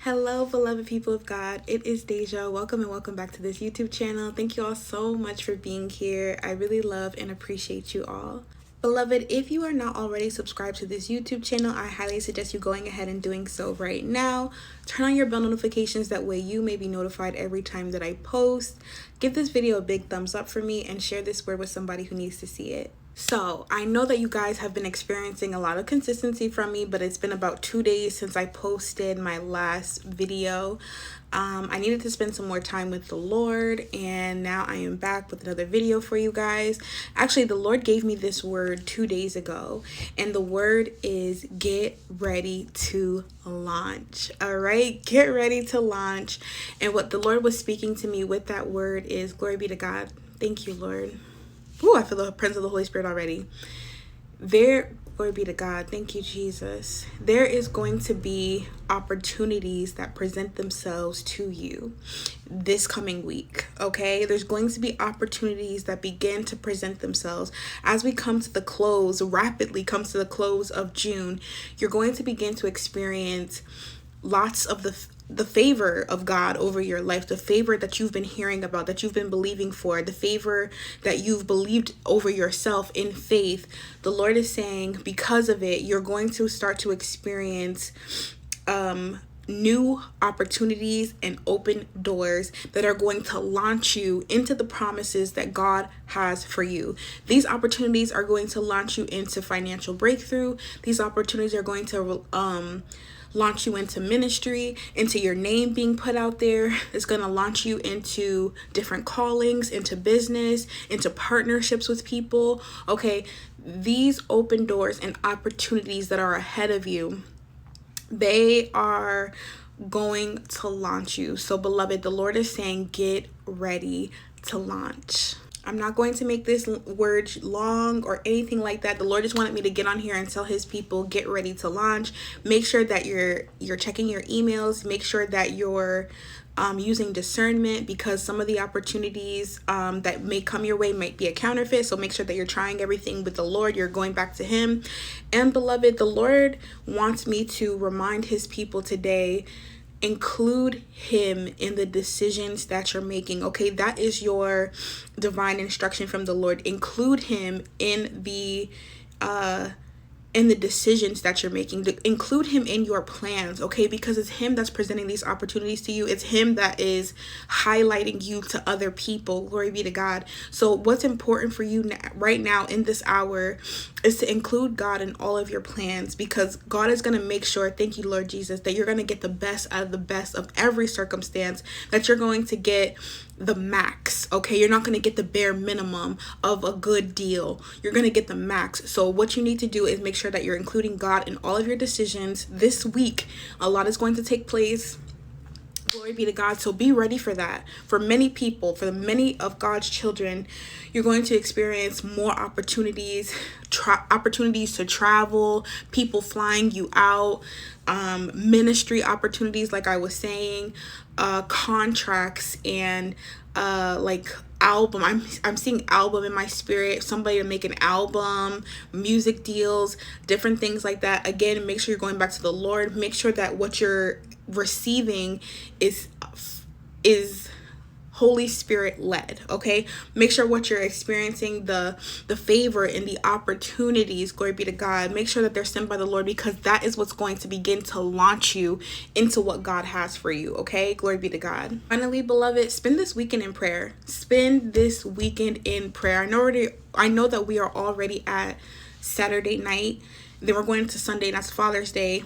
Hello, beloved people of God. It is Deja. Welcome and welcome back to this YouTube channel. Thank you all so much for being here. I really love and appreciate you all. Beloved, if you are not already subscribed to this YouTube channel, I highly suggest you going ahead and doing so right now. Turn on your bell notifications, that way you may be notified every time that I post. Give this video a big thumbs up for me and share this word with somebody who needs to see it. So I know that you guys have been experiencing a lot of consistency from me, but it's been about 2 days since I posted my last video. I needed to spend some more time with the Lord, and now I am back with another video for you guys. Actually, the Lord gave me this word 2 days ago, and the word is get ready to launch. All right, get ready to launch. And what the Lord was speaking to me with that word is, glory be to God. Thank you, Lord. Ooh, I feel the presence of the Holy Spirit already. Glory be to God. Thank you, Jesus. There is going to be opportunities that present themselves to you this coming week, okay? There's going to be opportunities that begin to present themselves as we come to the close, rapidly comes to the close of June. You're going to begin to experience lots of the favor of God over your life, the favor that you've been hearing about, that you've been believing for, the favor that you've believed over yourself in faith. The Lord is saying, because of it, you're going to start to experience new opportunities and open doors that are going to launch you into the promises that God has for you. These opportunities are going to launch you into financial breakthrough. These opportunities are going to launch you into ministry, into your name being put out there. It's going to launch you into different callings, into business, into partnerships with people. Okay, these open doors and opportunities that are ahead of you, they are going to launch you. So, beloved, the Lord is saying, get ready to launch. I'm not going to make this word long or anything like that. The Lord just wanted me to get on here and tell his people, get ready to launch. Make sure that you're checking your emails. Make sure that you're using discernment, because some of the opportunities that may come your way might be a counterfeit. So make sure that you're trying everything with the Lord. You're going back to him. And beloved, the Lord wants me to remind his people today, include him in the decisions that you're making. Okay, that is your divine instruction from the Lord. Include him in the decisions that you're making. Include him in your plans, okay? Because it's him that's presenting these opportunities to you. It's him that is highlighting you to other people. Glory be to God. So what's important for you right now in this hour is to include God in all of your plans, because God is going to make sure, thank you, Lord Jesus, that you're going to get the best out of the best of every circumstance, that you're going to get the max, okay? You're not going to get the bare minimum of a good deal. You're going to get the max. So what you need to do is make sure that you're including God in all of your decisions this week. A lot is going to take place. Glory be to God. So be ready for that. For many people, for many of God's children, you're going to experience more opportunities, opportunities to travel, people flying you out, ministry opportunities, like I was saying, contracts, and like album. I'm seeing album in my spirit, somebody to make an album, music deals, different things like that. Again, make sure you're going back to the Lord. Make sure that what you're receiving is Holy Spirit led, okay? Make sure what you're experiencing, the favor and the opportunities, glory be to God, make sure that they're sent by the Lord, because that is what's going to begin to launch you into what God has for you, okay? Glory be to God. Finally, beloved, spend this weekend in prayer. Spend this weekend in prayer. I know that we are already at Saturday night. Then we're going to Sunday, and that's Father's Day.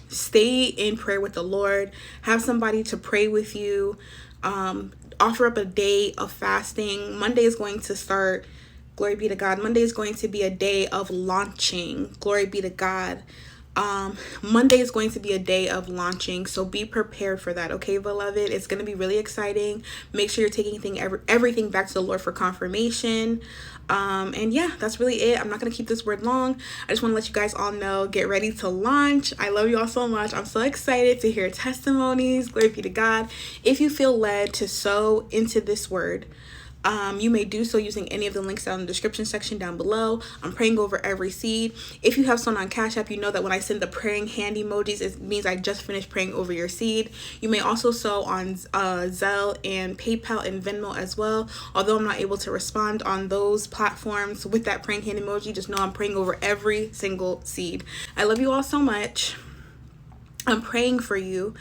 Stay in prayer with the Lord. Have somebody to pray with you. Offer up a day of fasting. Monday is going to start. Glory be to God. Monday is going to be a day of launching. Glory be to God. Monday is going to be a day of launching, so be prepared for that, okay, beloved? It's going to be really exciting. Make sure you're taking everything back to the Lord for confirmation. And yeah, that's really it. I'm not going to keep this word long. I just want to let you guys all know, get ready to launch. I love you all so much. I'm so excited to hear testimonies. Glory be to God. If you feel led to sow into this word, You may do so using any of the links down in the description section down below. I'm praying over every seed. If you have someone on Cash App, you know that when I send the praying hand emojis, it means I just finished praying over your seed. You may also sow on Zelle and PayPal and Venmo as well. Although I'm not able to respond on those platforms with that praying hand emoji, just know I'm praying over every single seed. I love you all so much. I'm praying for you.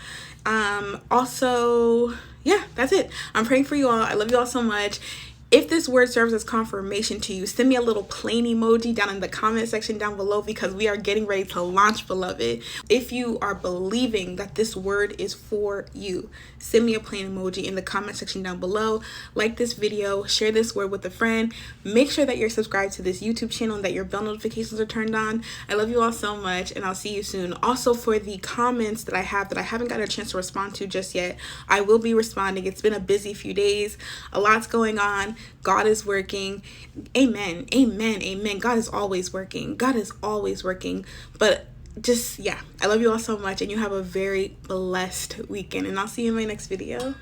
Also, yeah, that's it. I'm praying for you all. I love you all so much. If this word serves as confirmation to you, send me a little plain emoji down in the comment section down below, because we are getting ready to launch, beloved. If you are believing that this word is for you, send me a plain emoji in the comment section down below. Like this video, share this word with a friend. Make sure that you're subscribed to this YouTube channel and that your bell notifications are turned on. I love you all so much, and I'll see you soon. Also, for the comments that I haven't got a chance to respond to just yet, I will be responding. It's been a busy few days. A lot's going on. God is working. Amen. Amen. Amen. God is always working. God is always working. But just, yeah, I love you all so much, and you have a very blessed weekend, and I'll see you in my next video.